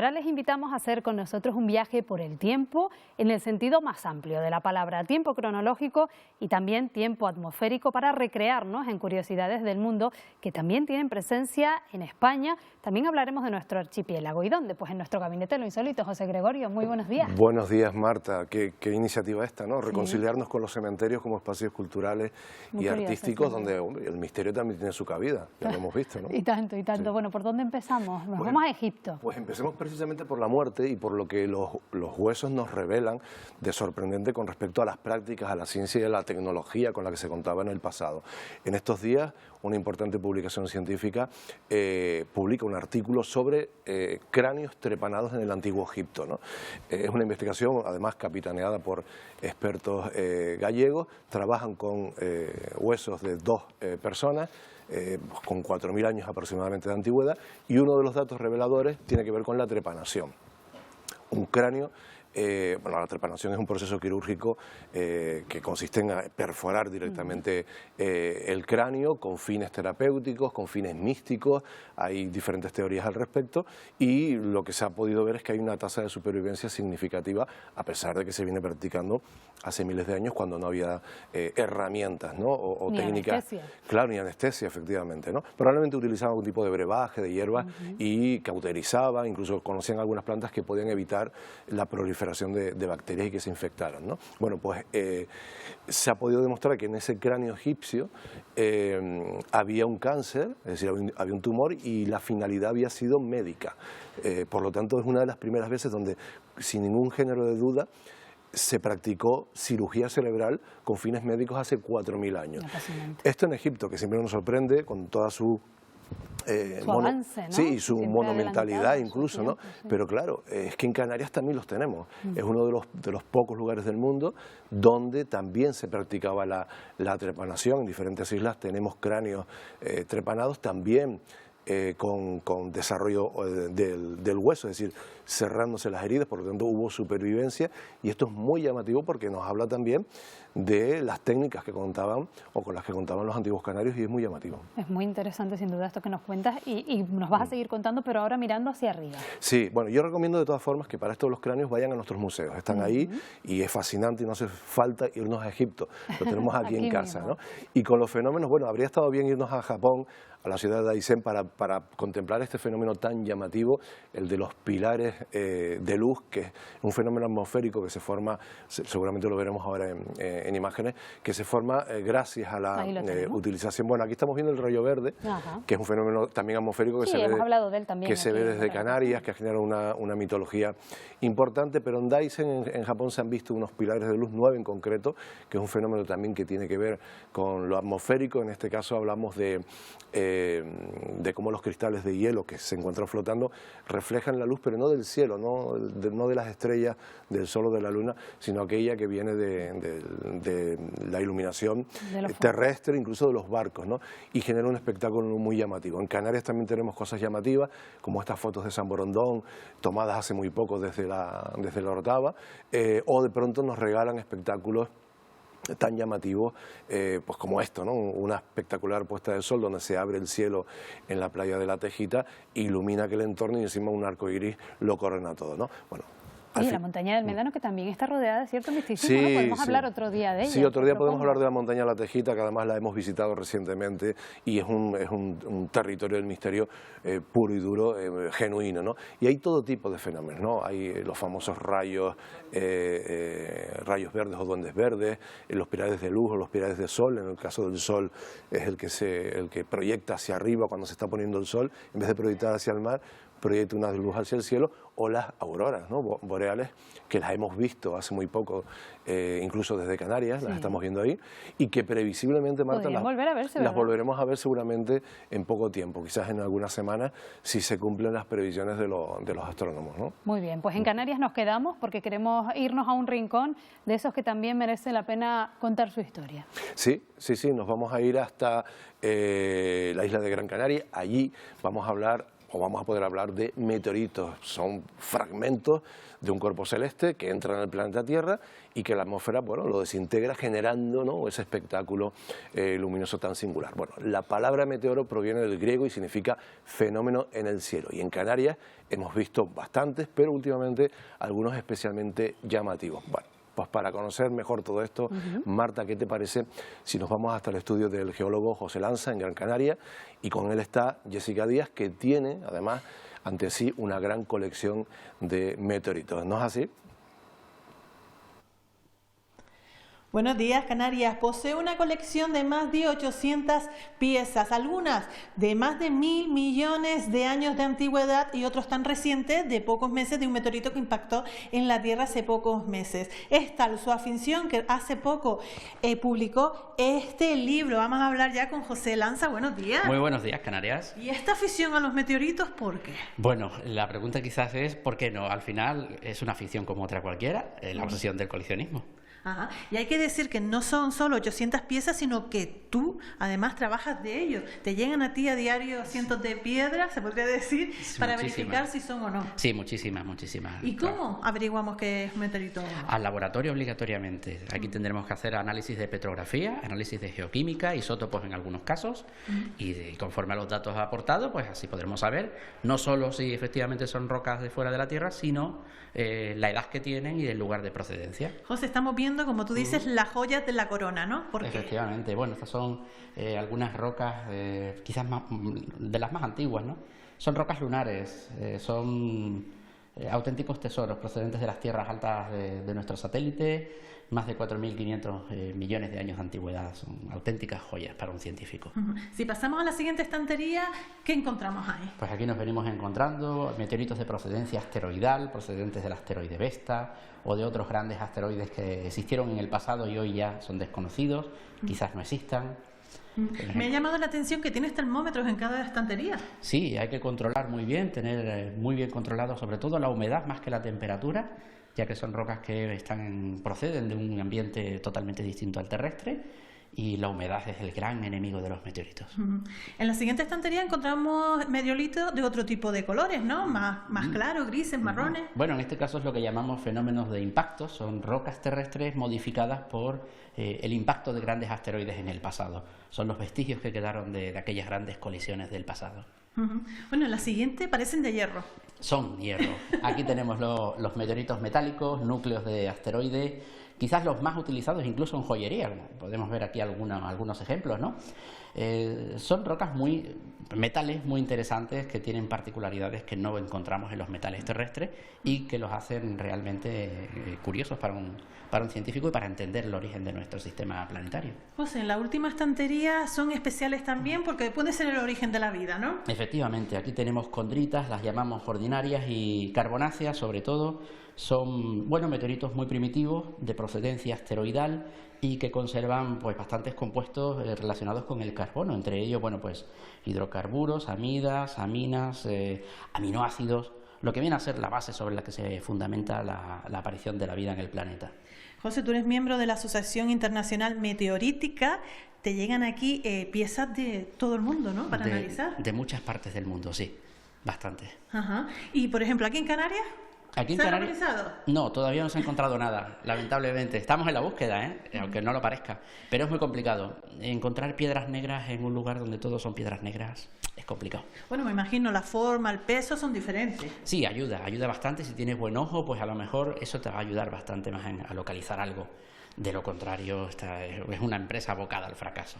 Ahora les invitamos a hacer con nosotros un viaje por el tiempo en el sentido más amplio de la palabra, tiempo cronológico y también tiempo atmosférico, para recrearnos en curiosidades del mundo que también tienen presencia en España. También hablaremos de nuestro archipiélago. ¿Y dónde? Pues en nuestro gabinete de lo insólito. José Gregorio, muy buenos días. Buenos días, Marta. Qué iniciativa esta, ¿no? Reconciliarnos con los cementerios como espacios culturales y artísticos donde el misterio también tiene su cabida, ya lo hemos visto, ¿no? Y tanto, y tanto. Sí. Bueno, ¿por dónde empezamos? Nos vamos a Egipto. Pues empecemos precisamente por la muerte y por lo que los huesos nos revelan de sorprendente con respecto a las prácticas, a la ciencia y a la tecnología con la que se contaba en el pasado. En estos días, una importante publicación científica publica un artículo sobre cráneos trepanados en el antiguo Egipto, ¿no? Es una investigación, además, capitaneada por expertos gallegos. Trabajan con huesos de dos personas, con 4.000 años aproximadamente de antigüedad, y uno de los datos reveladores tiene que ver con la trepanación. Un cráneo, bueno, la trepanación es un proceso quirúrgico que consiste en perforar directamente el cráneo con fines terapéuticos, con fines místicos. Hay diferentes teorías al respecto y lo que se ha podido ver es que hay una tasa de supervivencia significativa, a pesar de que se viene practicando hace miles de años cuando no había herramientas, ¿no? o ni técnicas. Anestesia. Claro, ni anestesia, efectivamente, ¿no? Probablemente utilizaban algún tipo de brebaje, de hierbas, y cauterizaban, incluso conocían algunas plantas que podían evitar la proliferación de bacterias y que se infectaran, ¿no? Bueno, pues se ha podido demostrar que en ese cráneo egipcio había un cáncer, es decir, había un tumor, y la finalidad había sido médica. Por lo tanto, es una de las primeras veces donde, sin ningún género de duda, se practicó cirugía cerebral con fines médicos hace 4.000 años. Esto en Egipto, que siempre nos sorprende con toda su avance, ¿no? Sí, y su siempre monumentalidad incluso, tiempo, ¿no? sí. Pero claro, es que en Canarias también los tenemos. Es uno de los pocos lugares del mundo donde también se practicaba la trepanación. En diferentes islas tenemos cráneos trepanados también, con desarrollo del hueso, es decir, cerrándose las heridas, por lo tanto hubo supervivencia, y esto es muy llamativo porque nos habla también de las técnicas que contaban o con las que contaban los antiguos canarios, y es muy llamativo. Es muy interesante sin duda esto que nos cuentas y nos vas a seguir contando, pero ahora mirando hacia arriba. Sí, bueno, yo recomiendo de todas formas que para esto los cráneos vayan a nuestros museos, están ahí y es fascinante y no hace falta irnos a Egipto, lo tenemos aquí en casa, ¿no? Y con los fenómenos, bueno, habría estado bien irnos a Japón, a la ciudad de Aysén, para contemplar este fenómeno tan llamativo, el de los pilares de luz, que es un fenómeno atmosférico que se forma, seguramente lo veremos ahora en imágenes, que se forma gracias a la utilización. Bueno, aquí estamos viendo el rayo verde, que es un fenómeno también atmosférico que sí, hemos hablado de él también, que se ve desde Canarias, que ha generado una mitología importante, pero en Daisen, en Japón, se han visto unos pilares de luz, 9 en concreto, que es un fenómeno también que tiene que ver con lo atmosférico. En este caso hablamos de cómo los cristales de hielo que se encuentran flotando reflejan la luz, pero no del cielo, no de las estrellas, del sol o de la luna, sino aquella que viene de la iluminación terrestre, incluso de los barcos, ¿no? Y genera un espectáculo muy llamativo. En Canarias también tenemos cosas llamativas, como estas fotos de San Borondón, tomadas hace muy poco desde la Orotava, o de pronto nos regalan espectáculos tan llamativos, pues como esto, ¿no? Una espectacular puesta de sol donde se abre el cielo en la playa de La Tejita, ilumina aquel entorno y encima un arco iris lo corona todo, ¿no? Bueno, y la montaña del Médano, que también está rodeada de cierto misticismo, sí, ¿no? Podemos hablar otro día de ella. Sí, otro día podemos hablar de la montaña de La Tejita, que además la hemos visitado recientemente, y es un territorio del misterio puro y duro, genuino, ¿no? Y hay todo tipo de fenómenos, ¿no? Hay los famosos rayos verdes o duendes verdes, los pilares de luz o los pilares de sol. En el caso del sol es el que proyecta hacia arriba cuando se está poniendo el sol, en vez de proyectar hacia el mar, proyecta una luz hacia el cielo, o las auroras, ¿no? Boreales, que las hemos visto hace muy poco, incluso desde Canarias, las estamos viendo ahí, y que previsiblemente, Marta, las volveremos a ver seguramente en poco tiempo, quizás en algunas semanas, si se cumplen las previsiones de los astrónomos, ¿no? Muy bien, pues en Canarias nos quedamos porque queremos irnos a un rincón de esos que también merece la pena contar su historia. Sí, nos vamos a ir hasta la isla de Gran Canaria. Allí vamos a hablar o vamos a poder hablar de meteoritos. Son fragmentos de un cuerpo celeste que entra en el planeta Tierra y que la atmósfera, bueno, lo desintegra generando, ¿no?, ese espectáculo luminoso tan singular. Bueno, la palabra meteoro proviene del griego y significa fenómeno en el cielo. Y en Canarias hemos visto bastantes, pero últimamente algunos especialmente llamativos. Bueno, pues para conocer mejor todo esto, Marta, ¿qué te parece si nos vamos hasta el estudio del geólogo José Lanza en Gran Canaria? Y con él está Jessica Díaz, que tiene además ante sí una gran colección de meteoritos. ¿No es así? Buenos días, Canarias. Posee una colección de más de 800 piezas, algunas de más de 1.000 millones de años de antigüedad y otros tan recientes de pocos meses, de un meteorito que impactó en la Tierra hace pocos meses. Es tal su afición que hace poco publicó este libro. Vamos a hablar ya con José Lanza. Buenos días. Muy buenos días, Canarias. ¿Y esta afición a los meteoritos por qué? Bueno, la pregunta quizás es ¿por qué no? Al final es una afición como otra cualquiera, la obsesión del coleccionismo. Ajá. Y hay que decir que no son solo 800 piezas, sino que tú además trabajas de ellos. Te llegan a ti a diario cientos de piedras, se podría decir, para verificar si son o no. Sí, muchísimas. ¿Y cómo averiguamos que es meteorito o no? Al laboratorio obligatoriamente. Aquí tendremos que hacer análisis de petrografía, análisis de geoquímica, isótopos en algunos casos, y conforme a los datos aportados, pues así podremos saber no solo si efectivamente son rocas de fuera de la Tierra, sino la edad que tienen y el lugar de procedencia. José, estamos viendo, como tú dices, las joyas de la corona, ¿no? ¿Por qué? Efectivamente. Bueno, estas son algunas rocas quizás de las más antiguas, ¿no? Son rocas lunares, son auténticos tesoros procedentes de las tierras altas de nuestro satélite, más de 4.500 millones de años de antigüedad. Son auténticas joyas para un científico. Si pasamos a la siguiente estantería, ¿qué encontramos ahí? Pues aquí nos venimos encontrando meteoritos de procedencia asteroidal, procedentes del asteroide Vesta o de otros grandes asteroides que existieron en el pasado y hoy ya son desconocidos, quizás no existan. Me ha llamado la atención que tienes termómetros en cada estantería. Sí, hay que controlar muy bien, tener muy bien controlado sobre todo la humedad más que la temperatura, ya que son rocas que proceden de un ambiente totalmente distinto al terrestre, y la humedad es el gran enemigo de los meteoritos. En la siguiente estantería encontramos meteoritos de otro tipo de colores, ¿no? Más claros, grises, marrones. Bueno, en este caso es lo que llamamos fenómenos de impacto. Son rocas terrestres modificadas por el impacto de grandes asteroides en el pasado. Son los vestigios que quedaron de aquellas grandes colisiones del pasado. Bueno, en la siguiente parecen de hierro. Son hierro. Aquí tenemos los meteoritos metálicos, núcleos de asteroides, quizás los más utilizados incluso en joyería. Podemos ver aquí algunos ejemplos, ¿no? Son rocas metales muy interesantes que tienen particularidades que no encontramos en los metales terrestres y que los hacen realmente curiosos para un científico y para entender el origen de nuestro sistema planetario. José, en la última estantería son especiales también porque puede ser el origen de la vida, ¿no? Efectivamente, aquí tenemos condritas, las llamamos ordinarias, y carbonáceas sobre todo. Son meteoritos muy primitivos de procedencia asteroidal y que conservan pues bastantes compuestos relacionados con el carbono, entre ellos hidrocarburos, amidas, aminas, aminoácidos, lo que viene a ser la base sobre la que se fundamenta la aparición de la vida en el planeta. José, tú eres miembro de la Asociación Internacional Meteorítica. Te llegan aquí piezas de todo el mundo, ¿no? Para analizar. De muchas partes del mundo, sí, bastante. Ajá. Y por ejemplo, aquí en Canarias. Aquí en Canarias, no, todavía no se ha encontrado nada, lamentablemente. Estamos en la búsqueda, aunque no lo parezca, pero es muy complicado. Encontrar piedras negras en un lugar donde todo son piedras negras es complicado. Bueno, me imagino la forma, el peso son diferentes. Sí, ayuda bastante. Si tienes buen ojo, pues a lo mejor eso te va a ayudar bastante más a localizar algo. De lo contrario, es una empresa abocada al fracaso.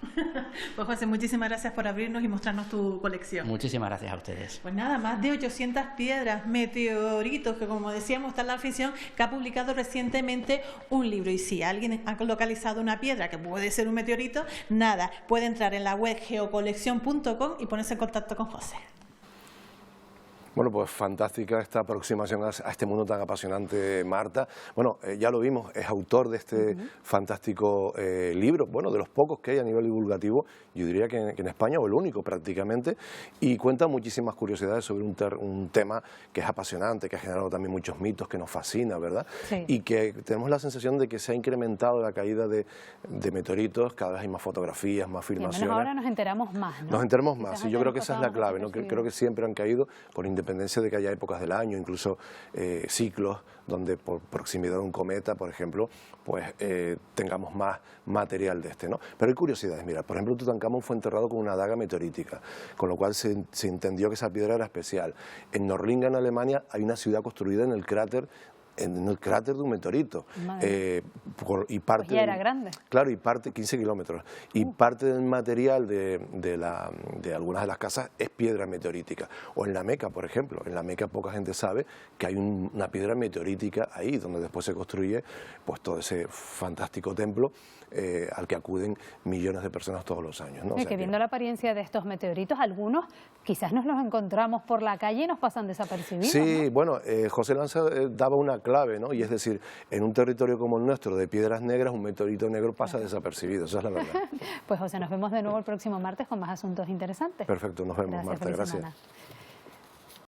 Pues José, muchísimas gracias por abrirnos y mostrarnos tu colección. Muchísimas gracias a ustedes. Pues nada, más de 800 piedras, meteoritos, que como decíamos está en la afición, que ha publicado recientemente un libro. Y si alguien ha localizado una piedra que puede ser un meteorito, nada, puede entrar en la web geocolección.com y ponerse en contacto con José. Bueno, pues fantástica esta aproximación a este mundo tan apasionante, Marta. Bueno, ya lo vimos, es autor de este fantástico libro, bueno, de los pocos que hay a nivel divulgativo, yo diría que en España, o el único prácticamente, y cuenta muchísimas curiosidades sobre un tema que es apasionante, que ha generado también muchos mitos, que nos fascina, ¿verdad? Sí. Y que tenemos la sensación de que se ha incrementado la caída de meteoritos, cada vez hay más fotografías, más Y al filmaciones. menos ahora nos enteramos más, ¿no? Nos enteramos más, Quizás y yo antes creo que esa es la clave, ¿no? desapercibido. Creo que siempre han caído, con independencia de que haya épocas del año, incluso ciclos donde por proximidad de un cometa, por ejemplo, pues tengamos más material de este, ¿no? Pero hay curiosidades, mira, por ejemplo, Tutankamón fue enterrado con una daga meteorítica, con lo cual se entendió que esa piedra era especial. En Norlinga, en Alemania, hay una ciudad construida en el cráter de un meteorito. Y parte Pues ya era grande. Claro, y parte, 15 kilómetros, y parte del material de algunas de las casas es piedra meteorítica. O en la Meca, por ejemplo, en la Meca poca gente sabe que hay una piedra meteorítica ahí, donde después se construye pues todo ese fantástico templo al que acuden millones de personas todos los años, ¿no? O Y sea que viendo la apariencia de estos meteoritos, algunos quizás nos los encontramos por la calle y nos pasan desapercibidos. Sí, ¿no? bueno, José Lanza daba una clave, ¿no? Y es decir, en un territorio como el nuestro, de piedras negras, un meteorito negro pasa desapercibido, esa es la verdad. Pues José, nos vemos de nuevo el próximo martes con más asuntos interesantes. Perfecto, nos vemos, Gracias, Marta, feliz gracias. semana.